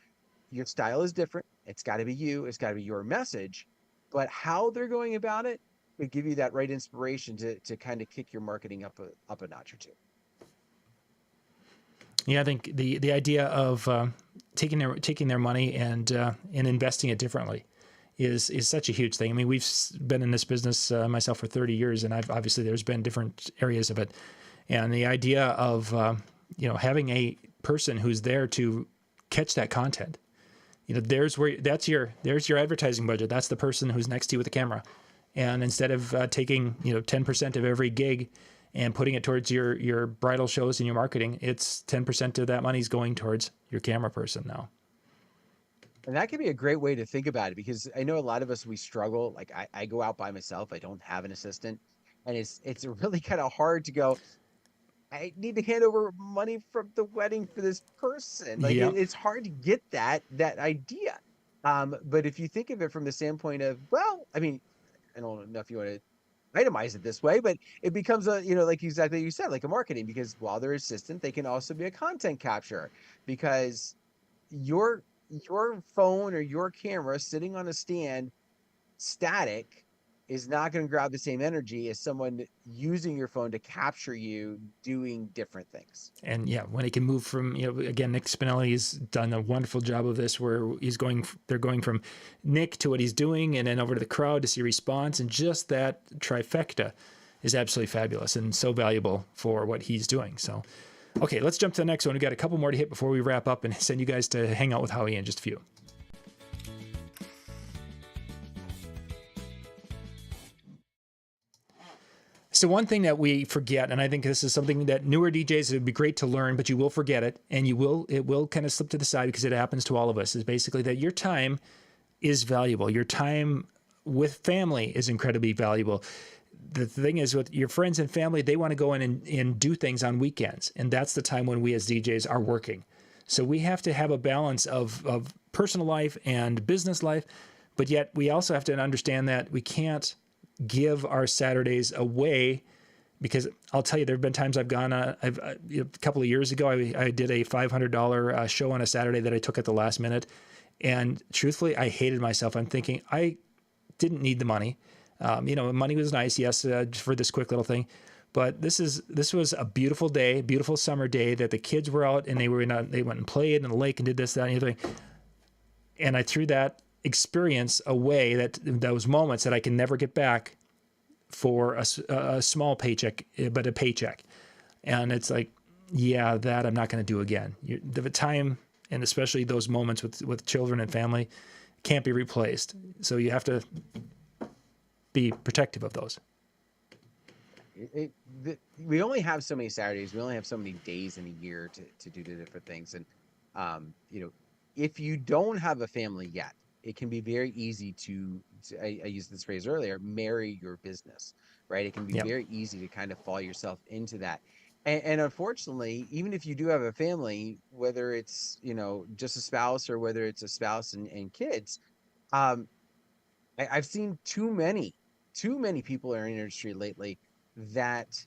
Your style is different. It's got to be you. It's got to be your message. But how they're going about it would give you that right inspiration to kind of kick your marketing up a notch or two. Yeah, I think the idea of taking their money and investing it differently is such a huge thing. I mean, we've been in this business myself for 30 years, and I've obviously there's been different areas of it, and the idea of having a person who's there to catch that content. There's your advertising budget. That's the person who's next to you with the camera, and instead of taking 10% of every gig and putting it towards your bridal shows and your marketing, it's 10% of that money's going towards your camera person now. And that can be a great way to think about it, because I know a lot of us, we struggle. Like I go out by myself. I don't have an assistant. And it's really kind of hard to go, I need to hand over money from the wedding for this person. Like Yeah. it's hard to get that idea. But if you think of it from the standpoint of, well, I mean, I don't know if you want to itemize it this way, but it becomes like exactly you said, like a marketing, because while they're assistant, they can also be a content capture, because your your phone or your camera sitting on a stand static is not going to grab the same energy as someone using your phone to capture you doing different things. And yeah, when it can move from, again, Nick Spinelli has done a wonderful job of this, where they're going from Nick to what he's doing and then over to the crowd to see response. And just that trifecta is absolutely fabulous and so valuable for what he's doing. So, okay, let's jump to the next one. We've got a couple more to hit before we wrap up and send you guys to hang out with Howie in just a few. So one thing that we forget, and I think this is something that newer DJs, it would be great to learn, but you will forget it, and it will kind of slip to the side because it happens to all of us, is basically that your time is valuable. Your time with family is incredibly valuable. The thing is, with your friends and family, they want to go in and do things on weekends, and that's the time when we as DJs are working. So we have to have a balance of personal life and business life, but yet we also have to understand that we can't give our Saturdays away, because I'll tell you, there have been times I've gone, a couple of years ago, I did a $500 show on a Saturday that I took at the last minute. And truthfully, I hated myself. I'm thinking I didn't need the money. Money was nice, yes, for this quick little thing. But this was a beautiful day, beautiful summer day that the kids were out and they went and played in the lake and did this, that, and the other thing. And I threw that experience away, those moments that I can never get back, for a small paycheck, but a paycheck. And it's like, yeah, that I'm not going to do again. The time, and especially those moments with children and family, can't be replaced. So you have to be protective of those. We only have so many Saturdays. We only have so many days in a year to do the different things. And if you don't have a family yet, it can be very easy I used this phrase earlier, marry your business, right? It can be Yep. very easy to kind of fall yourself into that. And unfortunately, even if you do have a family, whether it's, just a spouse or whether it's a spouse and kids, I've seen too too many people in our industry lately that,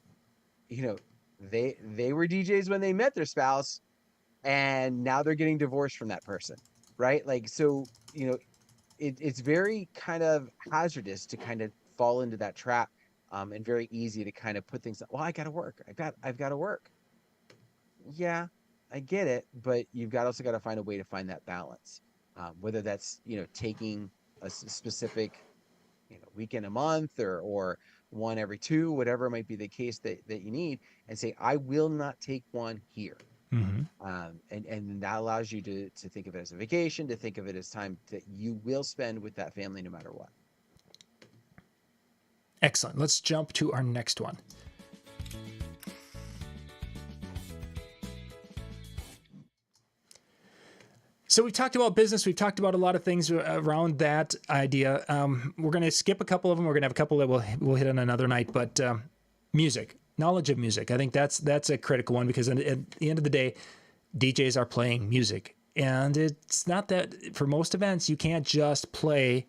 you know, they were DJs when they met their spouse, and now they're getting divorced from that person, right? Like, so, it's very kind of hazardous to kind of fall into that trap, and very easy to kind of put things, well, I got to work. I've got to work. Yeah, I get it, but you've got also got to find a way to find that balance. Whether that's, taking a specific, weekend a month, or one every two, whatever might be the case that you need, and say, I will not take one here. Hmm. And that allows you to think of it as a vacation, to think of it as time that you will spend with that family no matter what. Excellent. Let's jump to our next one. So we've talked about business. We've talked about a lot of things around that idea. We're going to skip a couple of them. We're going to have a couple that we'll hit on another night. But music, knowledge of music. I think that's a critical one, because at the end of the day, DJs are playing music. And it's not that for most events, you can't just play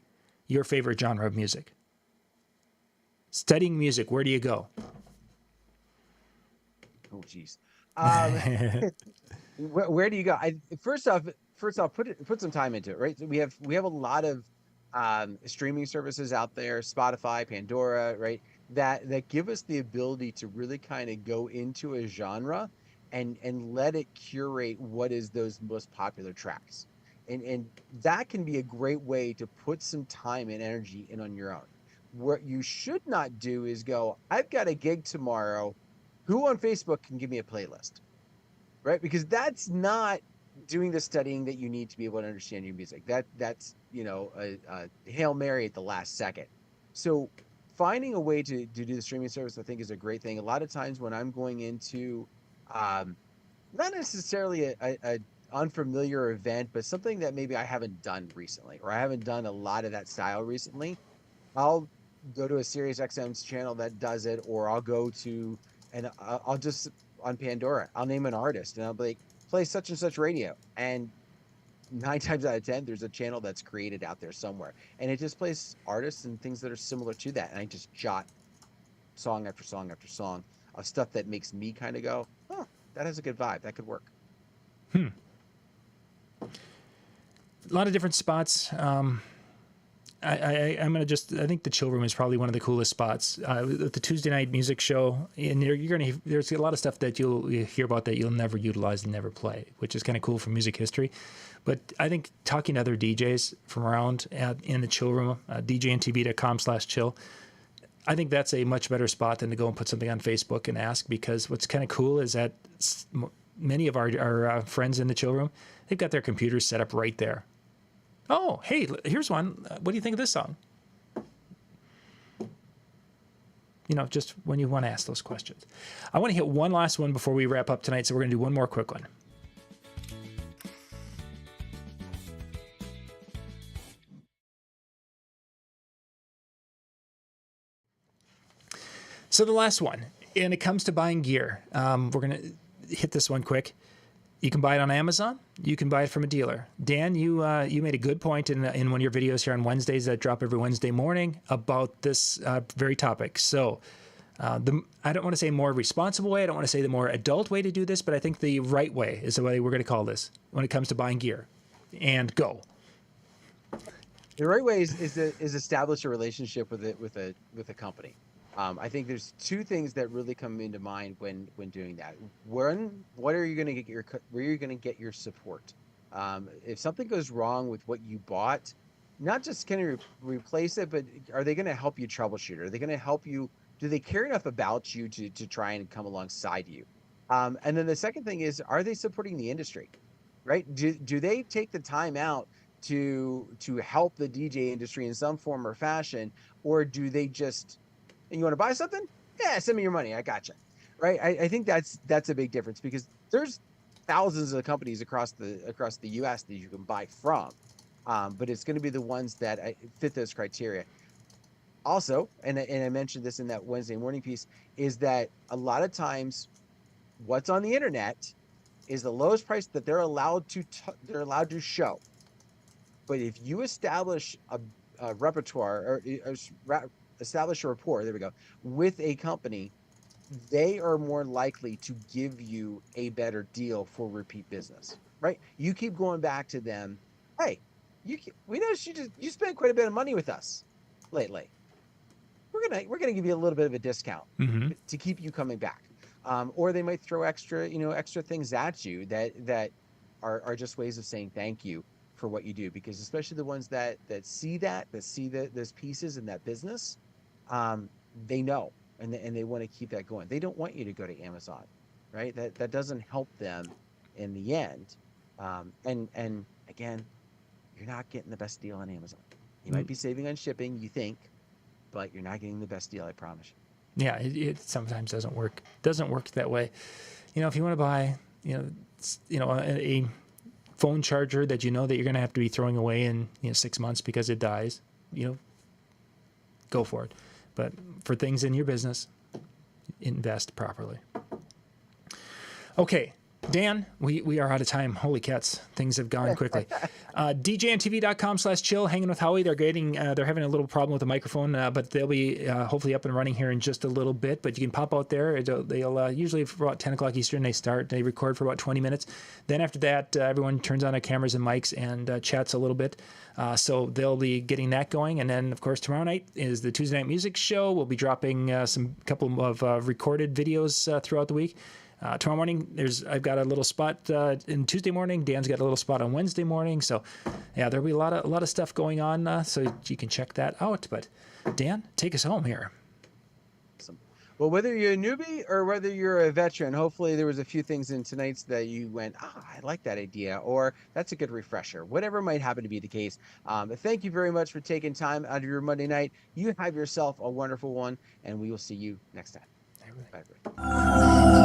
your favorite genre of music. Studying music, where do you go? Oh, geez. Where do you go? First off, put some time into it, right? So we have a lot of streaming services out there, Spotify, Pandora, right? That give us the ability to really kind of go into a genre and let it curate what is those most popular tracks. And that can be a great way to put some time and energy in on your own. What you should not do is go, I've got a gig tomorrow. Who on Facebook can give me a playlist? Right? Because that's not doing the studying that you need to be able to understand your music. That's a Hail Mary at the last second. So finding a way to do the streaming service, I think, is a great thing. A lot of times when I'm going into not necessarily a unfamiliar event, but something that maybe I haven't done recently, or I haven't done a lot of that style recently, I'll go to a Sirius XM's channel that does it, or I'll go to, and I'll just, on Pandora, I'll name an artist and I'll be like, play such and such radio. And 9 times out of 10, there's a channel that's created out there somewhere. And it just plays artists and things that are similar to that. And I just jot song after song after song of stuff that makes me kind of go, oh, that has a good vibe. That could work. A lot of different spots. I'm gonna I think the chill room is probably one of the coolest spots. The Tuesday night music show, and there's a lot of stuff that you'll hear about that you'll never utilize and never play, which is kind of cool for music history. But I think talking to other DJs from around in the chill room, DJNTV.com/chill, I think that's a much better spot than to go and put something on Facebook and ask, because what's kind of cool is that many of our friends in the chill room, they've got their computers set up right there. Oh, hey, here's one. What do you think of this song? Just when you want to ask those questions. I want to hit one last one before we wrap up tonight, so we're going to do one more quick one. So the last one, and it comes to buying gear. We're going to hit this one quick. You can buy it on Amazon. You can buy it from a dealer. Dan, you made a good point in one of your videos here on Wednesdays that drop every Wednesday morning about this very topic. So I don't want to say more responsible way. I don't want to say the more adult way to do this, but I think the right way is the way we're going to call this when it comes to buying gear. And go. The right way is establish a relationship with a company. I think there's two things that really come into mind when doing that. One, what are you going to get where you're going to get your support? If something goes wrong with what you bought, not just can you replace it, but are they going to help you troubleshoot? Are they going to help you? Do they care enough about you to try and come alongside you? And then the second thing is, are they supporting the industry? Right? Do they take the time out to help the DJ industry in some form or fashion, or do they just, and you want to buy something? Yeah, send me your money. I gotcha. Right. I think that's a big difference, because there's thousands of companies across the US that you can buy from. But it's going to be the ones that fit those criteria. Also, and I mentioned this in that Wednesday morning piece, is that a lot of times what's on the internet is the lowest price that they're allowed to show. But if you establish a repertoire, or establish a rapport, there we go, with a company, they are more likely to give you a better deal for repeat business, right? You keep going back to them. Hey, we know you spent quite a bit of money with us lately. We're gonna give you a little bit of a discount Mm-hmm. to keep you coming back. Or they might throw extra things at you that are just ways of saying thank you for what you do. Because especially the ones that see those pieces in that business, they know, and they want to keep that going. They don't want you to go to Amazon, right? That doesn't help them in the end. And again, you're not getting the best deal on Amazon. You might be saving on shipping, you think, but you're not getting the best deal, I promise you. Yeah, it sometimes doesn't work. Doesn't work that way. If you want to buy, a phone charger that that you're going to have to be throwing away in 6 months because it dies, go for it. But for things in your business, invest properly. Okay, Dan, we are out of time. Holy cats, things have gone quickly. DJNTV.com/chill, hanging with Howie. They're having a little problem with the microphone, but they'll be hopefully up and running here in just a little bit. But you can pop out there. They'll usually for about 10 o'clock Eastern, they record for about 20 minutes. Then after that, everyone turns on their cameras and mics and chats a little bit. So they'll be getting that going. And then, of course, tomorrow night is the Tuesday Night Music Show. We'll be dropping couple of recorded videos throughout the week. Tomorrow morning, I've got a little spot in Tuesday morning. Dan's got a little spot on Wednesday morning. So, yeah, there'll be a lot of stuff going on. So you can check that out. But Dan, take us home here. Awesome. Well, whether you're a newbie or whether you're a veteran, hopefully there was a few things in tonight's that you went, I like that idea, or that's a good refresher. Whatever might happen to be the case. Thank you very much for taking time out of your Monday night. You have yourself a wonderful one, and we will see you next time. Bye, everybody.